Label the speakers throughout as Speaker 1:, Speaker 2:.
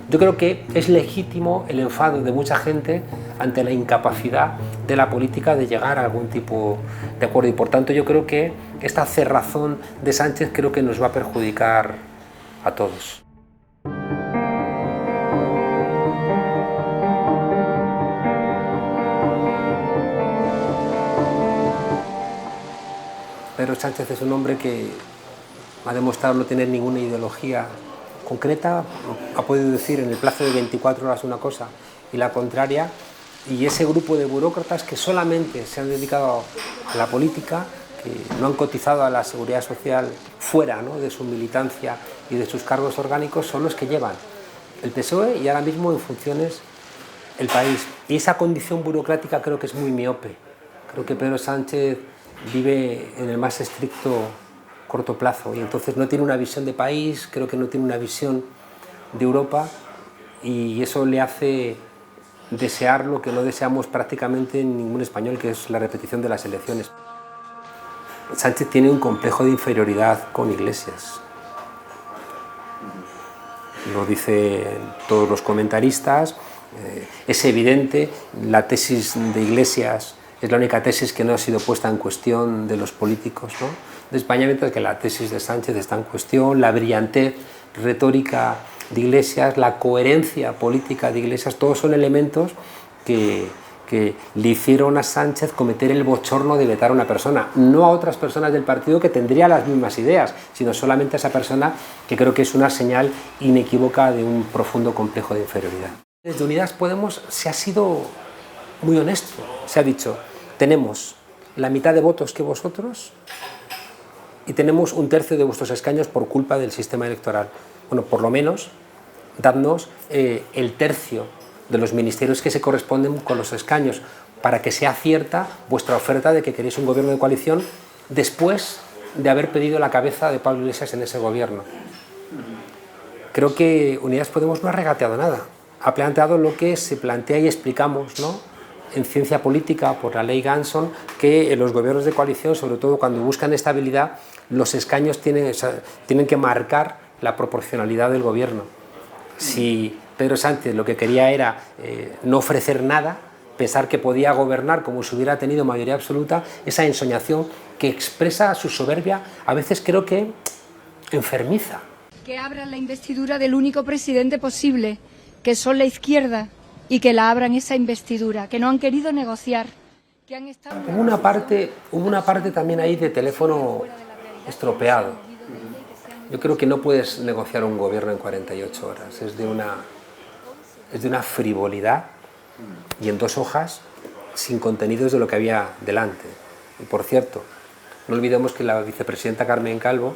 Speaker 1: Yo creo que es legítimo el enfado de mucha gente ante la incapacidad de la política de llegar a algún tipo de acuerdo, y por tanto yo creo que esta cerrazón de Sánchez creo que nos va a perjudicar a todos. Pedro Sánchez es un hombre que ha demostrado no tener ninguna ideología concreta, ha podido decir en el plazo de 24 horas una cosa y la contraria, y ese grupo de burócratas que solamente se han dedicado a la política, que no han cotizado a la seguridad social fuera, ¿no?, de su militancia y de sus cargos orgánicos, son los que llevan el PSOE y ahora mismo en funciones el país. Y esa condición burocrática creo que es muy miope. Creo que Pedro Sánchez vive en el más estricto corto plazo y entonces no tiene una visión de país, creo que no tiene una visión de Europa, y eso le hace desear lo que no deseamos prácticamente ningún español, que es la repetición de las elecciones. Sánchez tiene un complejo de inferioridad con Iglesias. Lo dicen todos los comentaristas, es evidente, la tesis de Iglesias es la única tesis que no ha sido puesta en cuestión de los políticos, ¿no?, de España, mientras que la tesis de Sánchez está en cuestión, la brillantez retórica de Iglesias, la coherencia política de Iglesias, todos son elementos que le hicieron a Sánchez cometer el bochorno de vetar a una persona, no a otras personas del partido que tendrían las mismas ideas, sino solamente a esa persona, que creo que es una señal inequívoca de un profundo complejo de inferioridad. Desde Unidas Podemos se ha sido muy honesto, se ha dicho, tenemos la mitad de votos que vosotros y tenemos un tercio de vuestros escaños por culpa del sistema electoral. Bueno, por lo menos dadnos el tercio de los ministerios que se corresponden con los escaños, para que sea cierta vuestra oferta de que queréis un gobierno de coalición después de haber pedido la cabeza de Pablo Iglesias en ese gobierno. Creo que Unidas Podemos no ha regateado nada, ha planteado lo que se plantea y explicamos, ¿no?, en ciencia política por la ley Ganson, que en los gobiernos de coalición, sobre todo cuando buscan estabilidad, los escaños tienen que marcar la proporcionalidad del gobierno. Si Pedro Sánchez lo que quería era no ofrecer nada, pensar que podía gobernar como si hubiera tenido mayoría absoluta, esa ensoñación que expresa su soberbia, a veces creo que enfermiza.
Speaker 2: Que abran la investidura del único presidente posible, que son la izquierda, y que la abran esa investidura, que no han querido negociar, que han estado...
Speaker 1: Hubo una parte también ahí de teléfono estropeado. Yo creo que no puedes negociar un gobierno en 48 horas, es de una frivolidad y en 2 hojas sin contenidos de lo que había delante. Y por cierto, no olvidemos que la vicepresidenta Carmen Calvo,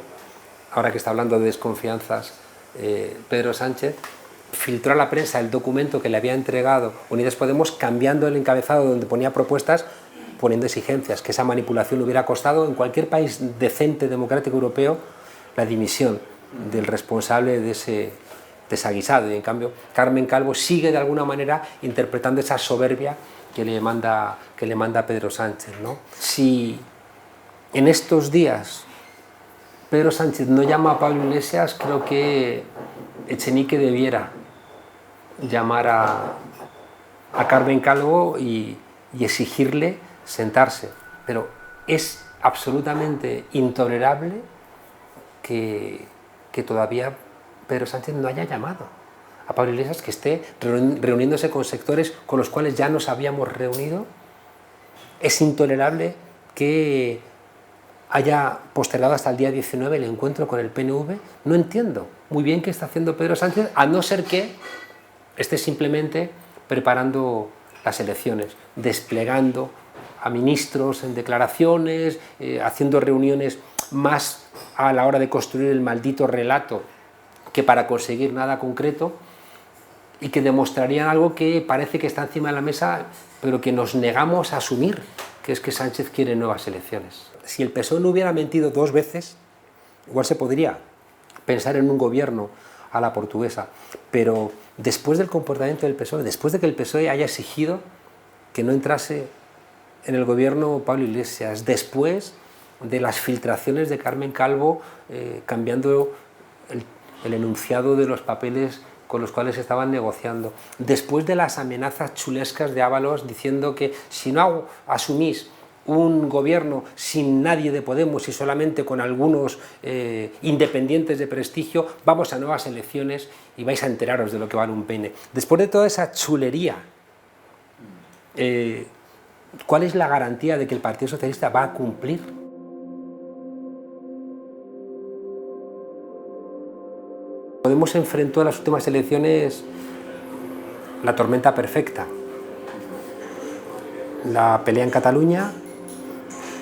Speaker 1: ahora que está hablando de desconfianzas Pedro Sánchez, filtró a la prensa el documento que le había entregado Unidas Podemos, cambiando el encabezado donde ponía propuestas, poniendo exigencias, que esa manipulación hubiera costado en cualquier país decente, democrático europeo, la dimisión del responsable de ese desaguisado. Y en cambio Carmen Calvo sigue de alguna manera interpretando esa soberbia que le manda Pedro Sánchez, ¿no? Si en estos días Pedro Sánchez no llama a Pablo Iglesias, creo que Echenique debiera llamar a Carmen Calvo y exigirle sentarse. Pero es absolutamente intolerable que todavía Pedro Sánchez no haya llamado a Pablo Iglesias, que esté reuniéndose con sectores con los cuales ya nos habíamos reunido. Es intolerable que haya postergado hasta el día 19 el encuentro con el PNV. No entiendo muy bien qué está haciendo Pedro Sánchez, a no ser que esté simplemente preparando las elecciones, desplegando a ministros en declaraciones, haciendo reuniones más a la hora de construir el maldito relato que para conseguir nada concreto, y que demostrarían algo que parece que está encima de la mesa, pero que nos negamos a asumir, que es que Sánchez quiere nuevas elecciones. Si el PSOE no hubiera mentido 2 veces, igual se podría pensar en un gobierno a la portuguesa, pero después del comportamiento del PSOE, después de que el PSOE haya exigido que no entrase en el gobierno Pablo Iglesias, después de las filtraciones de Carmen Calvo cambiando el enunciado de los papeles con los cuales estaban negociando. Después de las amenazas chulescas de Ábalos diciendo que si no asumís un gobierno sin nadie de Podemos y solamente con algunos independientes de prestigio, vamos a nuevas elecciones y vais a enteraros de lo que vale un peine. Después de toda esa chulería, ¿cuál es la garantía de que el Partido Socialista va a cumplir? Podemos enfrentó en las últimas elecciones la tormenta perfecta. La pelea en Cataluña,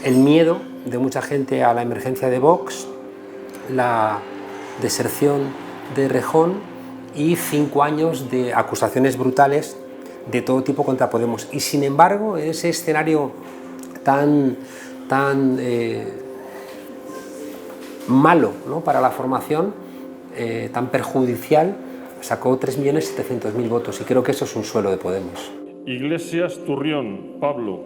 Speaker 1: el miedo de mucha gente a la emergencia de Vox, la deserción de Errejón y 5 años de acusaciones brutales de todo tipo contra Podemos. Y sin embargo, en ese escenario tan malo, ¿no?, para la formación, tan perjudicial, sacó 3.700.000 votos y creo que eso es un suelo de Podemos.
Speaker 3: Iglesias Turrión, Pablo.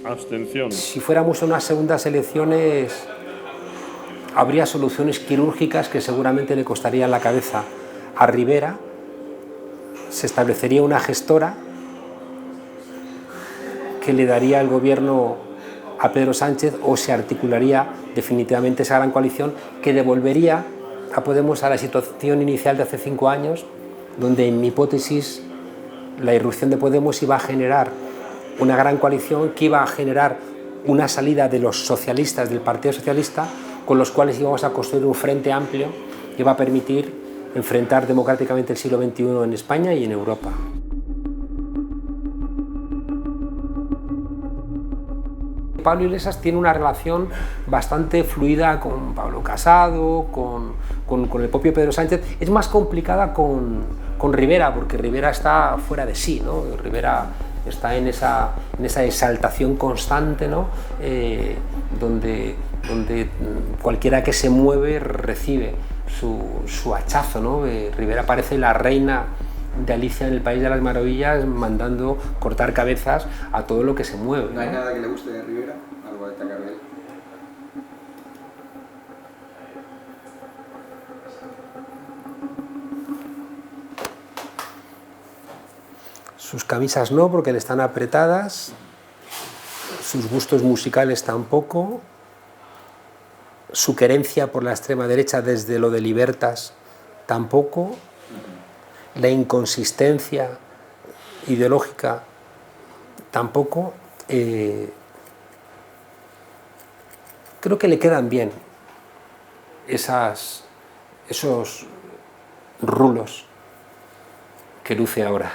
Speaker 3: Abstención.
Speaker 1: Si fuéramos a unas segundas elecciones, habría soluciones quirúrgicas que seguramente le costarían la cabeza a Rivera. Se establecería una gestora que le daría el gobierno a Pedro Sánchez o se articularía definitivamente esa gran coalición que devolvería a Podemos a la situación inicial de hace 5 años, donde en mi hipótesis la irrupción de Podemos iba a generar una gran coalición que iba a generar una salida de los socialistas del Partido Socialista, con los cuales íbamos a construir un frente amplio que iba a permitir enfrentar democráticamente el siglo XXI en España y en Europa. Pablo Iglesias tiene una relación bastante fluida con Pablo Casado, con el propio Pedro Sánchez. Es más complicada con Rivera, porque Rivera está fuera de sí, ¿no? Rivera está en esa exaltación constante, ¿no? Donde cualquiera que se mueve recibe su hachazo, ¿no? Rivera parece la reina de Alicia en el País de las Maravillas, mandando cortar cabezas a todo lo que se mueve.
Speaker 4: ¿No hay nada que le guste de Rivera? ¿Algo a destacar de él?
Speaker 1: Sus camisas no, porque le están apretadas, sus gustos musicales tampoco, su querencia por la extrema derecha desde lo de Libertas tampoco, la inconsistencia ideológica tampoco. Creo que le quedan bien esos rulos que luce ahora.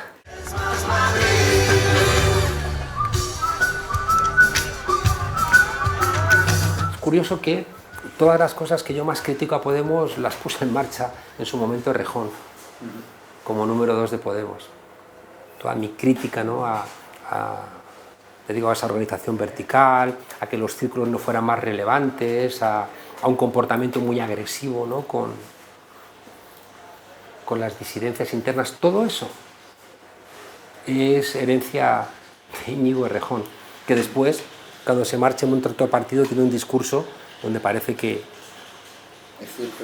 Speaker 1: Es curioso que todas las cosas que yo más critico a Podemos las puse en marcha en su momento Errejón, como número 2 de Podemos. Toda mi crítica, ¿no?, a esa organización vertical, a que los círculos no fueran más relevantes, a un comportamiento muy agresivo, ¿no?, con las disidencias internas. Todo eso es herencia de Íñigo Errejón, que después, cuando se marcha en un otro partido, tiene un discurso donde parece que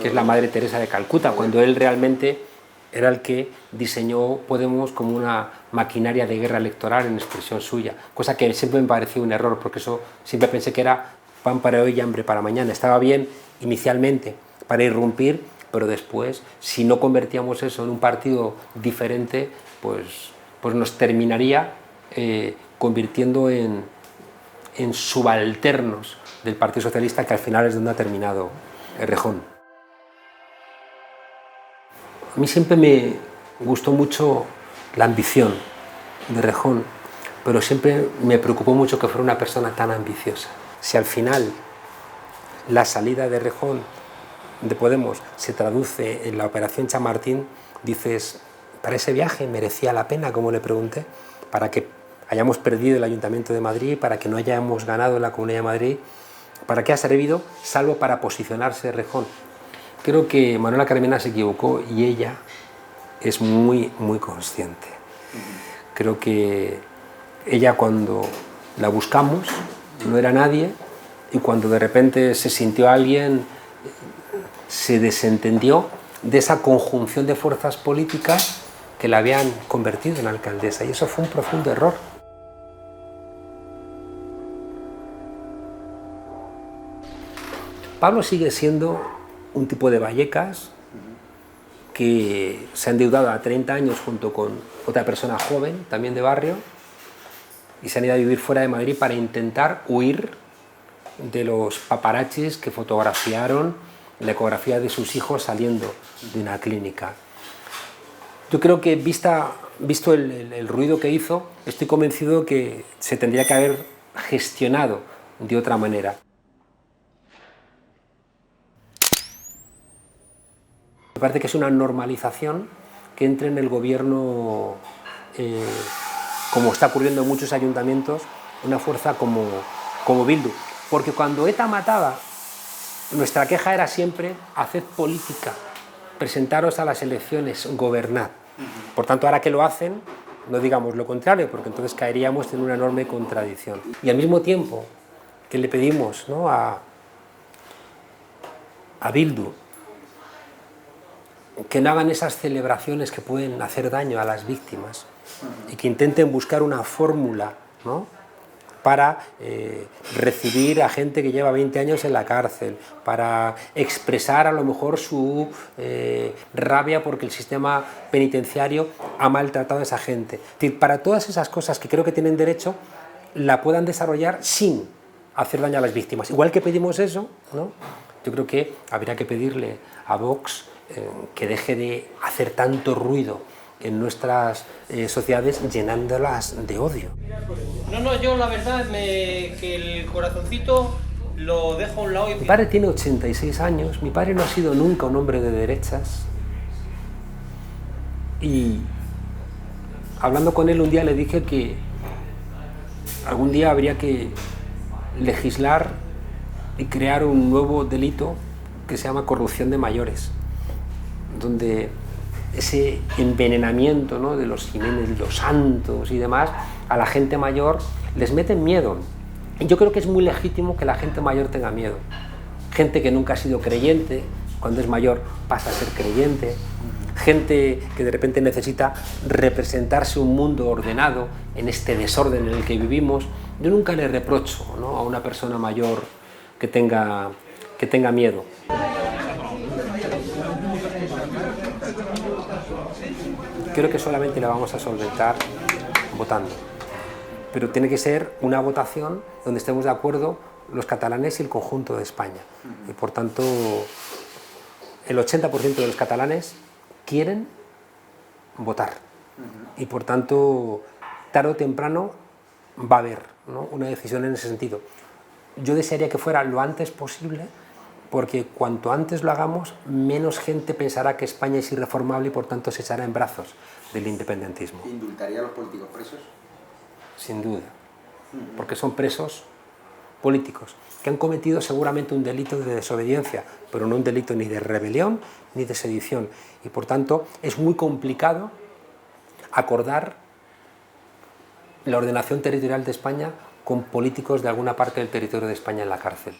Speaker 1: es la Madre Teresa de Calcuta, cuando él realmente era el que diseñó Podemos como una maquinaria de guerra electoral en expresión suya, cosa que siempre me pareció un error, porque eso siempre pensé que era pan para hoy y hambre para mañana. Estaba bien inicialmente para irrumpir, pero después, si no convertíamos eso en un partido diferente, pues nos terminaría convirtiendo en subalternos del Partido Socialista, que al final es donde ha terminado Errejón. A mí siempre me gustó mucho la ambición de Errejón, pero siempre me preocupó mucho que fuera una persona tan ambiciosa. Si al final la salida de Errejón de Podemos se traduce en la operación Chamartín, dices, para ese viaje merecía la pena, como le pregunté, para que hayamos perdido el Ayuntamiento de Madrid, para que no hayamos ganado en la Comunidad de Madrid, ¿para qué ha servido? Salvo para posicionarse Errejón. Creo que Manuela Carmena se equivocó y ella es muy, muy consciente. Creo que ella, cuando la buscamos, no era nadie, y cuando de repente se sintió alguien, se desentendió de esa conjunción de fuerzas políticas que la habían convertido en alcaldesa, y eso fue un profundo error. Pablo sigue siendo un tipo de Vallecas que se ha endeudado a 30 años junto con otra persona joven, también de barrio, y se han ido a vivir fuera de Madrid para intentar huir de los paparazzis que fotografiaron la ecografía de sus hijos saliendo de una clínica. Yo creo que visto el ruido que hizo, estoy convencido que se tendría que haber gestionado de otra manera. Me parece que es una normalización que entre en el gobierno, como está ocurriendo en muchos ayuntamientos, una fuerza como Bildu. Porque cuando ETA mataba, nuestra queja era siempre: haced política, presentaros a las elecciones, gobernad. Por tanto, ahora que lo hacen, no digamos lo contrario, porque entonces caeríamos en una enorme contradicción. Y al mismo tiempo que le pedimos, ¿no?, a Bildu que no hagan esas celebraciones que pueden hacer daño a las víctimas y que intenten buscar una fórmula, ¿no?, para recibir a gente que lleva 20 años en la cárcel, para expresar a lo mejor su rabia porque el sistema penitenciario ha maltratado a esa gente. Es decir, para todas esas cosas que creo que tienen derecho, la puedan desarrollar sin hacer daño a las víctimas. Igual que pedimos eso, ¿no?, yo creo que habría que pedirle a Vox que deje de hacer tanto ruido en nuestras sociedades, llenándolas de odio.
Speaker 5: No, yo la verdad que el corazoncito lo dejo a un lado.
Speaker 1: Mi padre tiene 86 años, mi padre no ha sido nunca un hombre de derechas, y hablando con él un día le dije que algún día habría que legislar y crear un nuevo delito que se llama corrupción de mayores, donde ese envenenamiento, ¿no?, de los Jiménez, los Santos y demás, a la gente mayor les meten miedo. Y yo creo que es muy legítimo que la gente mayor tenga miedo. Gente que nunca ha sido creyente, cuando es mayor pasa a ser creyente. Gente que de repente necesita representarse un mundo ordenado en este desorden en el que vivimos. Yo nunca le reprocho, ¿no?, a una persona mayor que tenga miedo. Creo que solamente la vamos a solventar votando, pero tiene que ser una votación donde estemos de acuerdo los catalanes y el conjunto de España. Y por tanto, el 80% de los catalanes quieren votar. Y por tanto, tarde o temprano va a haber, ¿no?, una decisión en ese sentido. Yo desearía que fuera lo antes posible, porque cuanto antes lo hagamos, menos gente pensará que España es irreformable y por tanto se echará en brazos del independentismo.
Speaker 4: ¿Indultaría a los políticos presos?
Speaker 1: Sin duda, porque son presos políticos que han cometido seguramente un delito de desobediencia, pero no un delito ni de rebelión ni de sedición, y por tanto es muy complicado acordar la ordenación territorial de España con políticos de alguna parte del territorio de España en la cárcel.